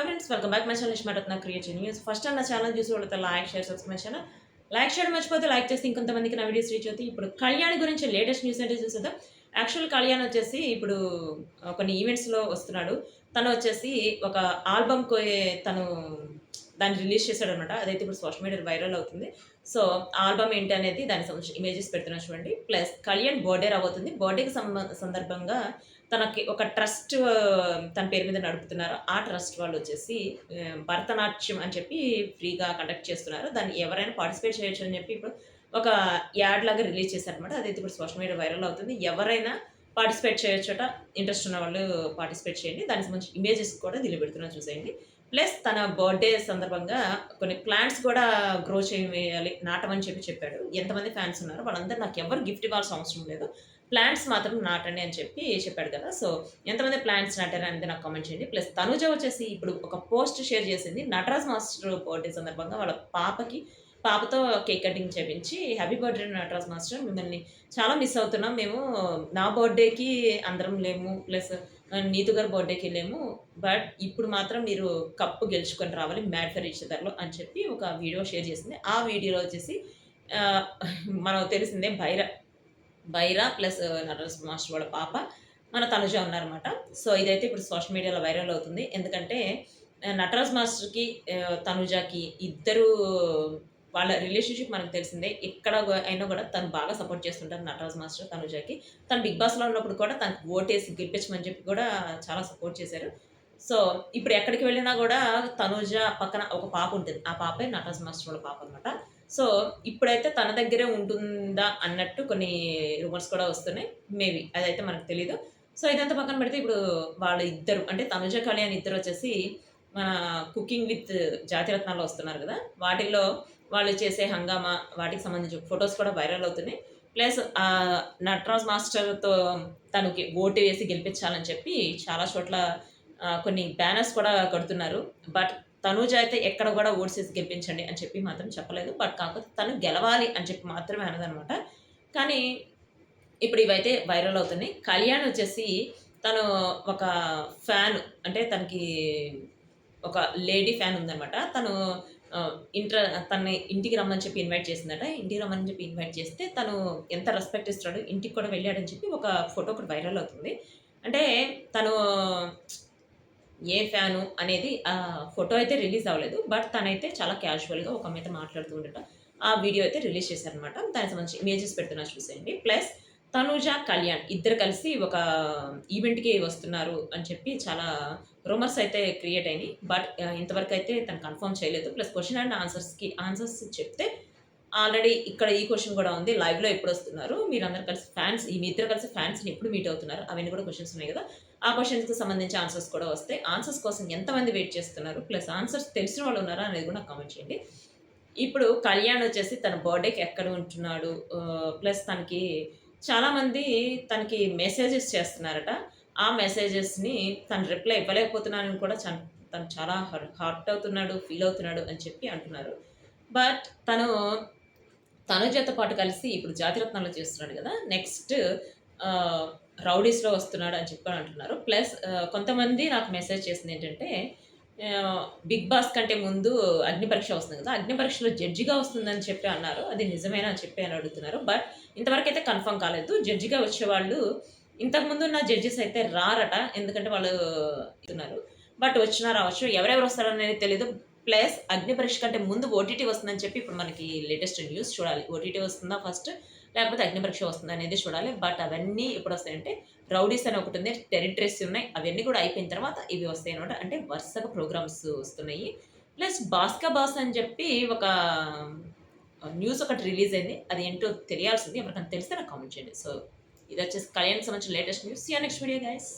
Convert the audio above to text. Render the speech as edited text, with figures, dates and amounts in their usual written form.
Hi friends, welcome back my channel Ishmaratna creative news. First time నా channel చూసి వాళ్ళతో like share subscribe channel like చేయడం మర్చిపోతే like చేస్తే ఇంకొంతమందికి నా వీడియోస్ రీచ్ అవుతాయి. ఇప్పుడు కళ్యాణ్ గురించి లేటెస్ట్ న్యూస్ అంటే చూసేద్దాం. యాక్చువల్ కళ్యాణ్ వచ్చేసి ఇప్పుడు కొన్ని ఈవెంట్స్లో వస్తున్నాడు. తను వచ్చేసి ఒక ఆల్బమ్ తను దాన్ని రిలీజ్ చేశాడనమాట. అదైతే ఇప్పుడు సోషల్ మీడియా వైరల్ అవుతుంది. సో ఆల్బమ్ ఏంటి అనేది దానికి సంబంధించి ఇమేజెస్ పెడుతున్నా చూడండి. ప్లస్ కళ్యాణ్ బర్త్డే రాబోతుంది. బర్త్డేకి సందర్భంగా తనకి ఒక ట్రస్ట్ తన పేరు మీద నడుపుతున్నారు. ఆ ట్రస్ట్ వాళ్ళు వచ్చేసి భరతనాట్యం అని చెప్పి ఫ్రీగా కండక్ట్ చేస్తున్నారు. దాన్ని ఎవరైనా పార్టిసిపేట్ చేయొచ్చు అని చెప్పి ఇప్పుడు ఒక యాడ్ లాగా రిలీజ్ చేశారనమాట. అదైతే ఇప్పుడు సోషల్ మీడియా వైరల్ అవుతుంది. ఎవరైనా పార్టిసిపేట్ చేయొచ్చట. ఇంట్రెస్ట్ ఉన్న వాళ్ళు పార్టిసిపేట్ చేయండి. దానికి సంబంధించి ఇమేజెస్ కూడా దీనిలో పెడుతున్నా చూసేయండి. ప్లస్ తన బర్త్డే సందర్భంగా కొన్ని ప్లాంట్స్ కూడా గ్రో చేయాలి, నాటమని చెప్పాడు. ఎంతమంది ఫ్యాన్స్ ఉన్నారో వాళ్ళందరూ నాకు ఎవరు గిఫ్ట్ ఇవ్వాల్సిన అవసరం లేదు, ప్లాంట్స్ మాత్రం నాటండి అని చెప్పాడు కదా. సో ఎంతమంది ప్లాంట్స్ నాటారు అనేది నాకు కామెంట్ చేయండి. ప్లస్ తనుజ వచ్చేసి ఇప్పుడు ఒక పోస్ట్ షేర్ చేసింది. నటరాజ్ మాస్టర్ బర్త్డే సందర్భంగా వాళ్ళ పాపతో కేక్ కటింగ్ చేపించి, హ్యాపీ బర్త్డే నటరాజ్ మాస్టర్, మిమ్మల్ని చాలా మిస్ అవుతున్నాం మేము. నా బర్త్డేకి అందరం లేము, ప్లస్ నీతు గారి బర్త్డేకి లేము, బట్ ఇప్పుడు మాత్రం మీరు కప్పు గెలుచుకొని రావాలి మ్యాడ్ ఫర్ ఈచ్ అదర్లో అని చెప్పి ఒక వీడియో షేర్ చేసింది. ఆ వీడియోలో వచ్చేసి మనకు తెలిసిందే బైరా ప్లస్ నటరాజ్ మాస్టర్ వాళ్ళ పాప మన తనుజ ఉన్నారన్నమాట. సో ఇదైతే ఇప్పుడు సోషల్ మీడియాలో వైరల్ అవుతుంది. ఎందుకంటే నటరాజ్ మాస్టర్కి తనుజకి ఇద్దరు వాళ్ళ రిలేషన్షిప్ మనకు తెలిసిందే. ఎక్కడ అయినా కూడా తను బాగా సపోర్ట్ చేస్తుంటారు నటరాజ్ మాస్టర్ తనుజకి. తను బిగ్ బాస్లో ఉన్నప్పుడు కూడా తనకు ఓటేసి గెలిపించమని చెప్పి కూడా చాలా సపోర్ట్ చేశారు. సో ఇప్పుడు ఎక్కడికి వెళ్ళినా కూడా తనుజ పక్కన ఒక పాప ఉంటుంది. ఆ పాపే నటరాజ్ మాస్టర్ వాళ్ళ పాప అనమాట. సో ఇప్పుడైతే తన దగ్గరే ఉంటుందా అన్నట్టు కొన్ని రూమర్స్ కూడా వస్తున్నాయి. మేబీ అదైతే మనకు తెలీదు. సో ఇదంతా పక్కన పెడితే ఇప్పుడు వాళ్ళ ఇద్దరు అంటే తనుజ కళ్యాణ్ ఇద్దరు వచ్చేసి మన కుకింగ్ విత్ జాతిరత్నాల్లో వస్తున్నారు కదా. వాటిల్లో వాళ్ళు చేసే హంగామా వాటికి సంబంధించిన ఫొటోస్ కూడా వైరల్ అవుతున్నాయి. ప్లస్ నటరాజ్ మాస్టర్తో తనకి ఓటు వేసి గెలిపించాలని చెప్పి చాలా చోట్ల కొన్ని బ్యానర్స్ కూడా కడుతున్నారు. బట్ తనూజ అయితే ఎక్కడ కూడా ఓట్స్ వేసి గెలిపించండి అని చెప్పి మాత్రం చెప్పలేదు. బట్ కాకపోతే తను గెలవాలి అని చెప్పి మాత్రమే అన్నదనమాట. కానీ ఇప్పుడు ఇవైతే వైరల్ అవుతున్నాయి. కళ్యాణ్ వచ్చేసి తను ఒక ఫ్యాన్ అంటే తనకి ఒక లేడీ ఫ్యాన్ ఉందనమాట. తను తనని ఇంటికి రమ్మని చెప్పి ఇన్వైట్ చేసిందట. ఇంటికి రమ్మని చెప్పి ఇన్వైట్ చేస్తే తను ఎంత రెస్పెక్ట్ ఇస్తాడు, ఇంటికి కూడా వెళ్ళాడని చెప్పి ఒక ఫోటో ఒకటి వైరల్ అవుతుంది. అంటే తను ఏ ఫ్యాను అనేది ఫోటో అయితే రిలీజ్ అవ్వలేదు. బట్ తనైతే చాలా క్యాజువల్గా ఒక అమ్మాయితో మాట్లాడుతూ ఉండట ఆ వీడియో అయితే రిలీజ్ చేశారనమాట. దానికి సంబంధించి ఇమేజెస్ పెడుతున్నా చూసేయండి. ప్లస్ తనూజ కళ్యాణ్ ఇద్దరు కలిసి ఒక ఈవెంట్కి వస్తున్నారు అని చెప్పి చాలా రూమర్స్ అయితే క్రియేట్ అయినాయి. బట్ ఇంతవరకు అయితే తను కన్ఫర్మ్ చేయలేదు. ప్లస్ క్వశ్చన్ అండ్ ఆన్సర్స్ చెప్తే ఆల్రెడీ ఇక్కడ ఈ క్వశ్చన్ కూడా ఉంది. లైవ్లో ఎప్పుడు వస్తున్నారు, మీరు అందరు కలిసి ఫ్యాన్స్, మీ ఇద్దరు కలిసి ఫ్యాన్స్ని ఎప్పుడు మీట్ అవుతున్నారు, అవన్నీ కూడా క్వశ్చన్స్ ఉన్నాయి కదా. ఆ క్వశ్చన్స్కి సంబంధించి ఆన్సర్స్ కూడా వస్తాయి. ఆన్సర్స్ కోసం ఎంతమంది వెయిట్ చేస్తున్నారు, ప్లస్ ఆన్సర్స్ తెలిసిన వాళ్ళు ఉన్నారా అనేది కూడా నాకు కామెంట్ చేయండి. ఇప్పుడు కళ్యాణ్ వచ్చేసి తన బర్త్డేకి ఎక్కడ ఉంటున్నాడు, ప్లస్ తనకి చాలామంది తనకి మెసేజెస్ చేస్తున్నారట. ఆ మెసేజెస్ని తను రిప్లై ఇవ్వలేకపోతున్నానని కూడా తను చాలా హర్ట్ అవుతున్నాడు, ఫీల్ అవుతున్నాడు అని చెప్పి అంటున్నారు. బట్ తనుజతో పాటు కలిసి ఇప్పుడు జాతిరత్నాల్లో చేస్తున్నాడు కదా. నెక్స్ట్ రౌడీస్లో వస్తున్నాడు అని చెప్పి అంటున్నారు. ప్లస్ కొంతమంది నాకు మెసేజ్ చేసింది ఏంటంటే బిగ్ బాస్ కంటే ముందు అగ్ని పరీక్ష వస్తుంది కదా, అగ్ని పరీక్షలో జడ్జిగా వస్తుందని చెప్పి అన్నారు. అది నిజమేనా అని చెప్పి అని అడుగుతున్నారు. బట్ ఇంతవరకు అయితే కన్ఫర్మ్ కాలేదు. జడ్జిగా వచ్చేవాళ్ళు ఇంతకుముందు ఉన్న జడ్జెస్ అయితే రారట, ఎందుకంటే వాళ్ళు ఇస్తున్నారు. బట్ వచ్చినా రావచ్చు, ఎవరెవరు వస్తారనేది తెలియదు. ప్లస్ అగ్ని పరీక్ష కంటే ముందు ఓటీటీ వస్తుందని చెప్పి ఇప్పుడు మనకి లేటెస్ట్ న్యూస్ చూడాలి. ఓటీటీ వస్తుందా ఫస్ట్, లేకపోతే అగ్ని పరీక్ష వస్తుందా అనేది చూడాలి. బట్ అవన్నీ ఎప్పుడు వస్తాయంటే రౌడీస్ అని ఒకటి ఉంది, టెరిటరీస్ ఉన్నాయి, అవన్నీ కూడా అయిపోయిన తర్వాత ఇవి వస్తాయి అనమాట. అంటే వరుసగా ప్రోగ్రామ్స్ వస్తున్నాయి. ప్లస్ బాస్ అని చెప్పి ఒక న్యూస్ ఒకటి రిలీజ్ అయింది. అది ఏంటో తెలియాల్సింది. ఎవరికైనా తెలిస్తే నాకు కామెంట్ చేయండి. సో ఇది వచ్చేసి కళ్యాణ్ సంబంధించిన latest news. Next video guys.